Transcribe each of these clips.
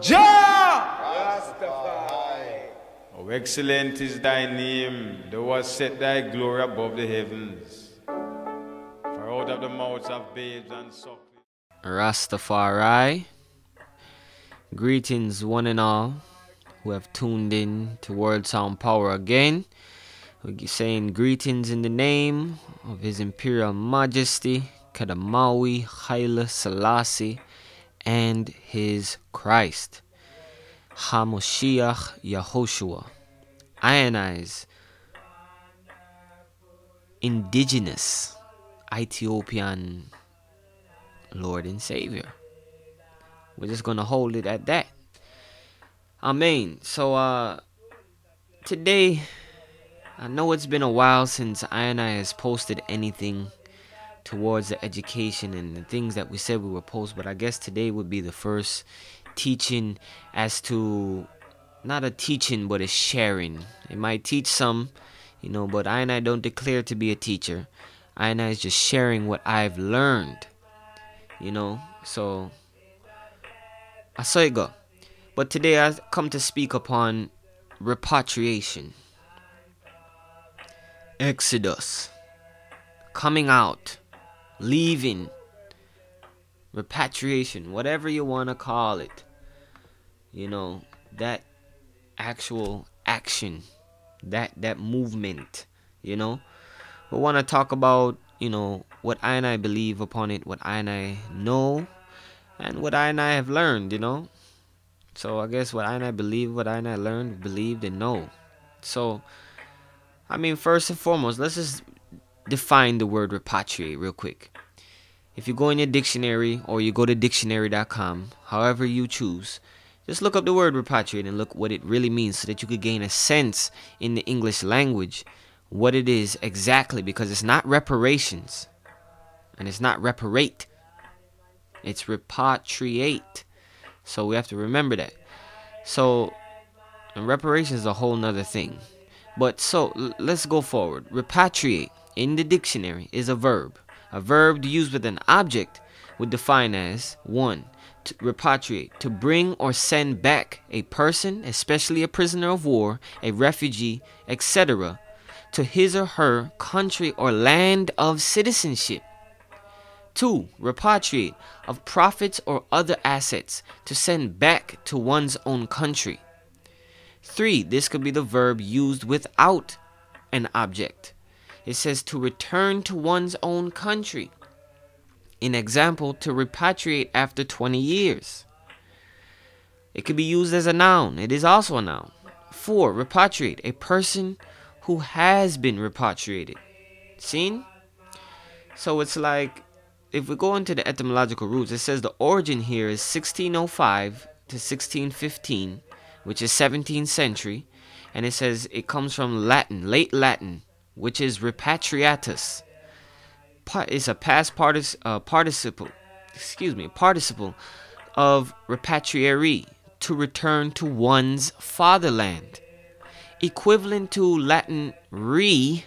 Jah! Rastafari. Oh, excellent is thy name, thou hast set thy glory above the heavens. For out of the mouths of babes and sucklings. Rastafari. Greetings, one and all who have tuned in to Word Sound Power again. We're saying greetings in the name of His Imperial Majesty, Kadamawi Haile Selassie, and His Christ, Hamoshiach Yahoshua. Ionize indigenous Ethiopian Lord and Savior. We're just gonna hold it at that. Amen. So today, I know it's been a while since I has posted anything towards the education and the things that we said we would post, but I guess today would be the first teaching as to, not a teaching, but a sharing. It might teach some, but I don't declare to be a teacher. I is just sharing what I've learned, so I saw it go. But today I come to speak upon repatriation, exodus, coming out, leaving, repatriation, whatever you want to call it. That actual action, that movement, We want to talk about, what I believe upon it, what I know, and what I have learned, So I guess what I believe, what I learned, believed, and know. So, first and foremost, let's just define the word repatriate real quick. If you go in your dictionary or you go to dictionary.com, however you choose, just look up the word repatriate and look what it really means so that you could gain a sense in the English language what it is exactly, because it's not reparations and it's not reparate. It's repatriate. So we have to remember that. So, and reparations is a whole nother thing. But so let's go forward. Repatriate in the dictionary is a verb. A verb used with an object would define as 1. To repatriate, to bring or send back a person, especially a prisoner of war, a refugee, etc., to his or her country or land of citizenship. 2. Repatriate, of profits or other assets, to send back to one's own country. 3. This could be the verb used without an object. It says to return to one's own country. In example, to repatriate after 20 years. It could be used as a noun. It is also a noun. 4. Repatriate, a person who has been repatriated. Seen? So it's like, if we go into the etymological roots, it says the origin here is 1605 to 1615, which is 17th century. And it says it comes from Latin, late Latin, which is repatriatus. It's a past participle of repatriare, to return to one's fatherland. Equivalent to Latin re.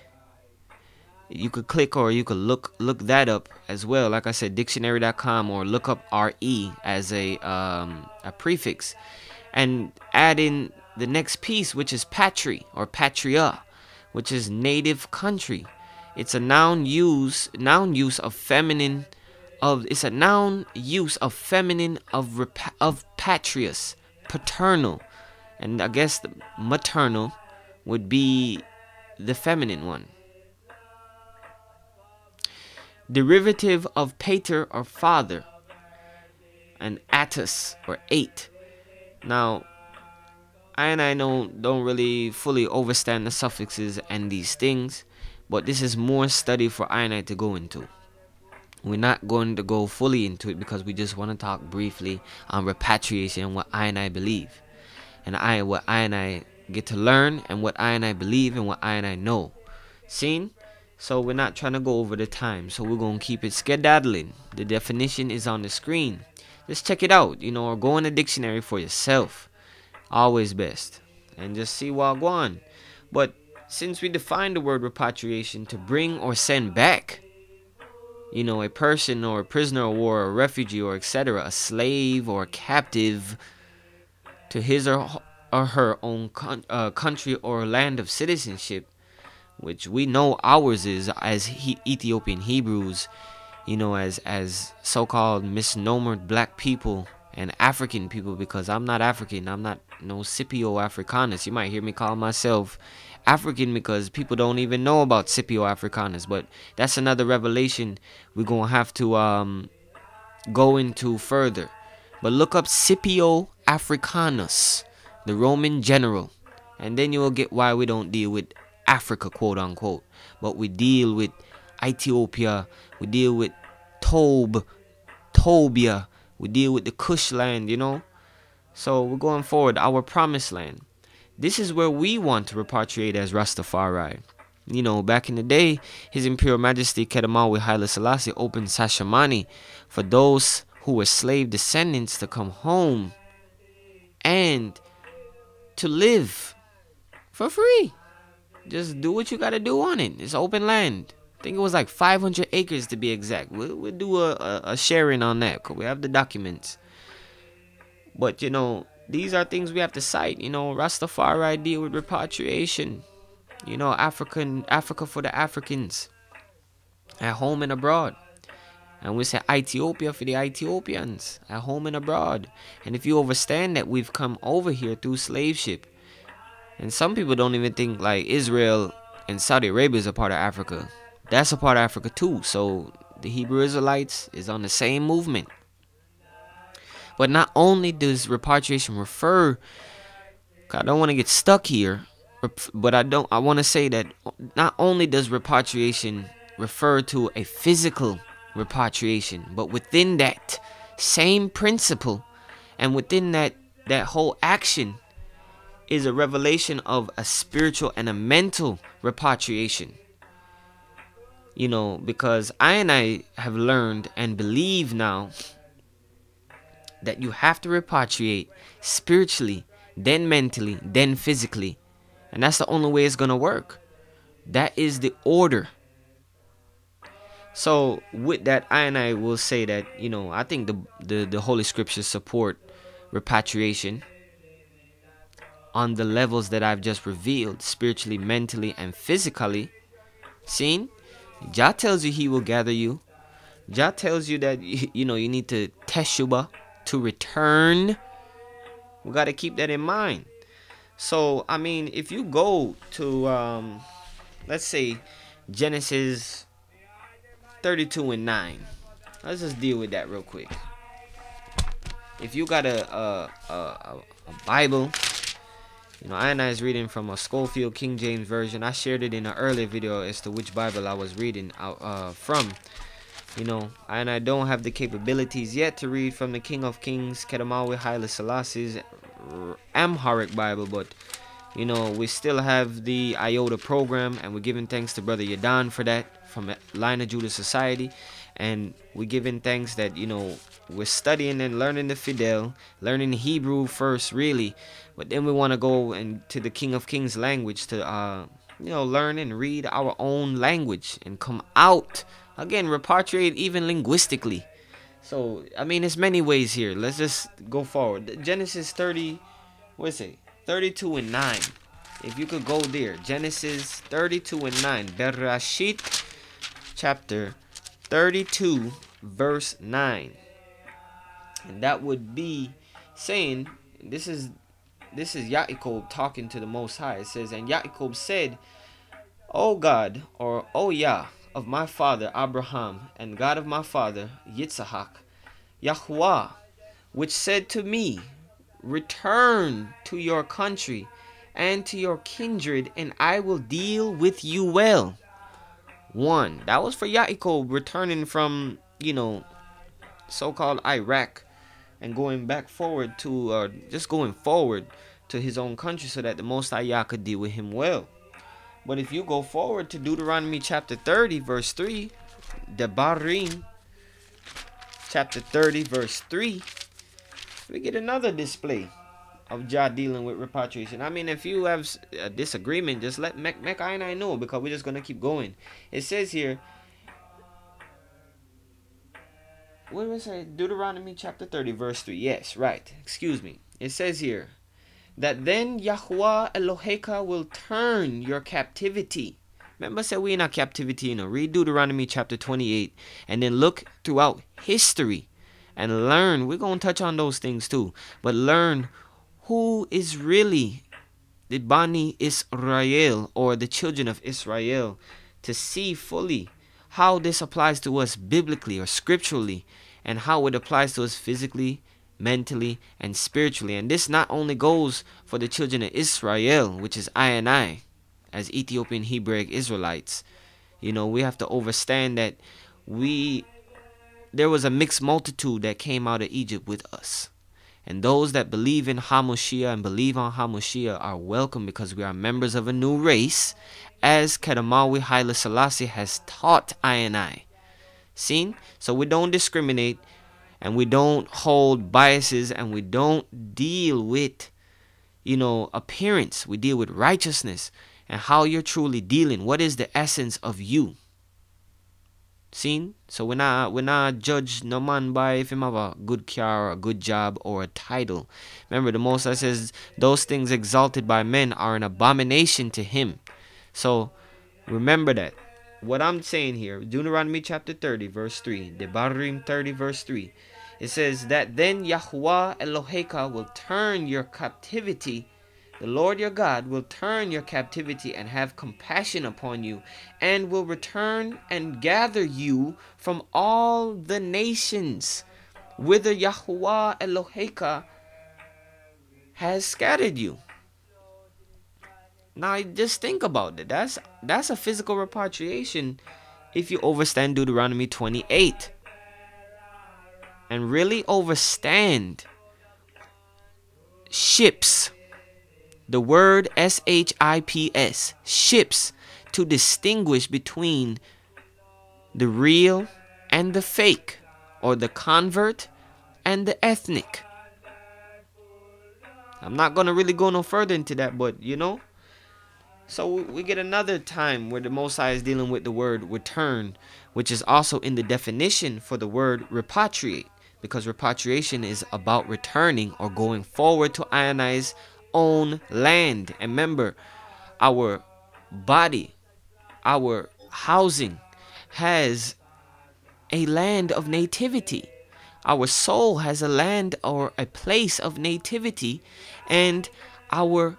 You could click or you could look that up as well. Like I said, dictionary.com, or look up re as a prefix, and add in the next piece, which is patri or patria, which is native country. It's a noun use of feminine of patrius, paternal, and I guess the maternal would be the feminine one. Derivative of pater or father, and atus or eight. Now, I don't really fully understand the suffixes and these things, but this is more study for I to go into. We're not going to go fully into it because we just want to talk briefly on repatriation and what I believe, and what I get to learn, and what I believe, and what I know. Seen? So we're not trying to go over the time, so we're going to keep it skedaddling. The definition is on the screen. Just check it out, or go in the dictionary for yourself. Always best. And just see what go on. But since we defined the word repatriation to bring or send back, a person or a prisoner of war, or a refugee, or etc., a slave or a captive, to his or her own country or land of citizenship, which we know ours is as Ethiopian Hebrews, you know, as so-called misnomered black people and African people, because I'm not African. I'm not no Scipio Africanus. You might hear me call myself African because people don't even know about Scipio Africanus, but that's another revelation we're gonna have to go into further. But look up Scipio Africanus, the Roman general, and then you will get why we don't deal with Africa, quote unquote, but we deal with Ethiopia, we deal with Tobia, we deal with the Kush land, you know. So we're going forward, our promised land. This is where we want to repatriate as Rastafari. You know, back in the day, His Imperial Majesty Kedamawi Haile Selassie opened Sashamani for those who were slave descendants to come home and to live for free. Just do what you gotta do on it. It's open land. I think it was like 500 acres to be exact. We'll do a sharing on that because we have the documents. But, you know, these are things we have to cite. You know, Rastafari deal with repatriation. You know, Africa for the Africans, at home and abroad. And we say Ethiopia for the Ethiopians, at home and abroad. And if you understand that we've come over here through slave ship, and some people don't even think like Israel and Saudi Arabia is a part of Africa. That's a part of Africa too. So the Hebrew Israelites is on the same movement. But not only does repatriation refer, I don't want to get stuck here, but I want to say that not only does repatriation refer to a physical repatriation, but within that same principle and within that whole action is a revelation of a spiritual and a mental repatriation. You know, because I have learned and believe now that you have to repatriate spiritually, then mentally, then physically. And that's the only way it's going to work. That is the order. So with that, I will say that, you know, I think the Holy Scriptures support repatriation on the levels that I've just revealed, spiritually, mentally, and physically. Seen? Jah tells you he will gather you. Jah tells you that, you know, you need to teshubah, to return. We got to keep that in mind. So, I mean, if you go to, let's say, Genesis 32:9. Let's just deal with that real quick. If you got a Bible, you know, I is reading from a Schofield King James Version. I shared it in an earlier video as to which Bible I was reading out from. You know, I don't have the capabilities yet to read from the King of Kings, Kedamawi Haile Selassie's Amharic Bible, but, you know, we still have the IOTA program, and we're giving thanks to Brother Yadan for that from Line of Judah Society. And we're giving thanks that, you know, we're studying and learning the Fidel, learning Hebrew first, really, but then we want to go into the King of Kings language to, you know, learn and read our own language and come out. Again, repatriate even linguistically. So, I mean, there's many ways here. Let's just go forward. Genesis 30, what is it? 32:9. If you could go there. Genesis 32:9. Bereshit chapter 32 verse 9. And that would be saying, this is Yaakov talking to the Most High. It says, and Yaakov said, O God, or O Yah, of my father Abraham, and God of my father Yitzhak, Yahuwah, which said to me, return to your country and to your kindred, and I will deal with you well. 1. That was for Yaakov returning from, you know, so-called Iraq and going back forward to, just going forward to his own country so that the Most High Yah could deal with him well. But if you go forward to Deuteronomy chapter 30, verse 3, Debarim, chapter 30, verse 3, we get another display of Jah dealing with repatriation. I mean, if you have a disagreement, just let Mecca and I know, because we're just going to keep going. It says here, what was it? Deuteronomy chapter 30, verse 3. Yes, right. Excuse me. It says here that then Yahuwah Eloheka will turn your captivity. Remember, I said we in our captivity. Read Deuteronomy chapter 28 and then look throughout history and learn. We're going to touch on those things too. But learn who is really the Bani Israel, or the children of Israel, to see fully how this applies to us biblically or scripturally, and how it applies to us physically, mentally, and spiritually. And this not only goes for the children of Israel, which is I and I, as Ethiopian Hebraic Israelites. We have to understand that there was a mixed multitude that came out of Egypt with us. And those that believe in HaMashiach and believe on HaMashiach are welcome, because we are members of a new race, as Kedamawi Haile Selassie has taught I and I. Seen? So we don't discriminate, and we don't hold biases, and we don't deal with, appearance. We deal with righteousness and how you're truly dealing. What is the essence of you? Seen? So we're not judge no man by if him have a good car or a good job or a title. Remember, the Most High says those things exalted by men are an abomination to him. So remember that. What I'm saying here, Deuteronomy chapter 30 verse 3, Devarim 30 verse 3, it says that then Yahuwah Eloheka will turn your captivity. The Lord your God will turn your captivity and have compassion upon you, and will return and gather you from all the nations whither Yahuwah Eloheka has scattered you. Now just think about it. That's a physical repatriation if you understand Deuteronomy 28. And really understand ships. The word ships, ships, to distinguish between the real and the fake, or the convert and the ethnic. I'm not going to really go no further into that, but so we get another time where the Most High is dealing with the word return, which is also in the definition for the word repatriate, because repatriation is about returning or going forward to ionize own land. And remember, our body, our housing has a land of nativity. Our soul has a land or a place of nativity, and our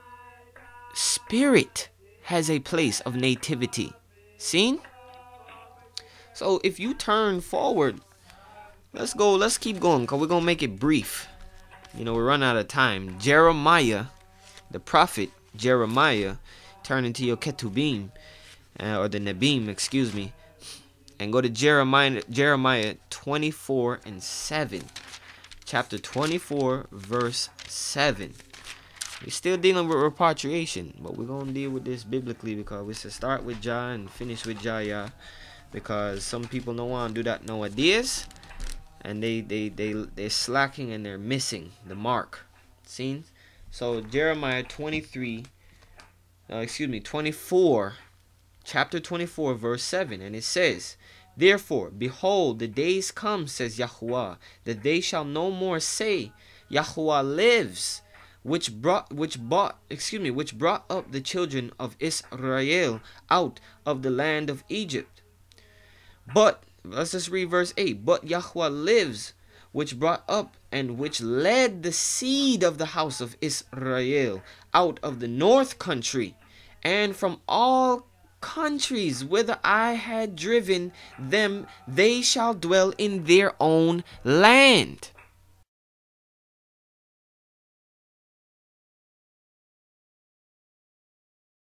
spirit has a place of nativity. Seen? So if you turn forward, let's keep going, because we're going to make it brief. We're running out of time. Jeremiah, the prophet Jeremiah, turn into your Ketubim, or the Nebim, excuse me, and go to Jeremiah 24 and 7. Chapter 24, verse 7. We're still dealing with repatriation, but we're going to deal with this biblically, because we should start with Jah and finish with Jah, because some people don't want to do that nowadays, and they're slacking and they're missing the mark. Seen? So Jeremiah 24, chapter 24, verse 7, and it says, "Therefore, behold, the days come, says Yahuwah, that they shall no more say, Yahuwah lives, which brought up the children of Israel out of the land of Egypt. But," let's just read verse 8, "but Yahuwah lives, which brought up and which led the seed of the house of Israel out of the north country, and from all countries whither I had driven them, they shall dwell in their own land."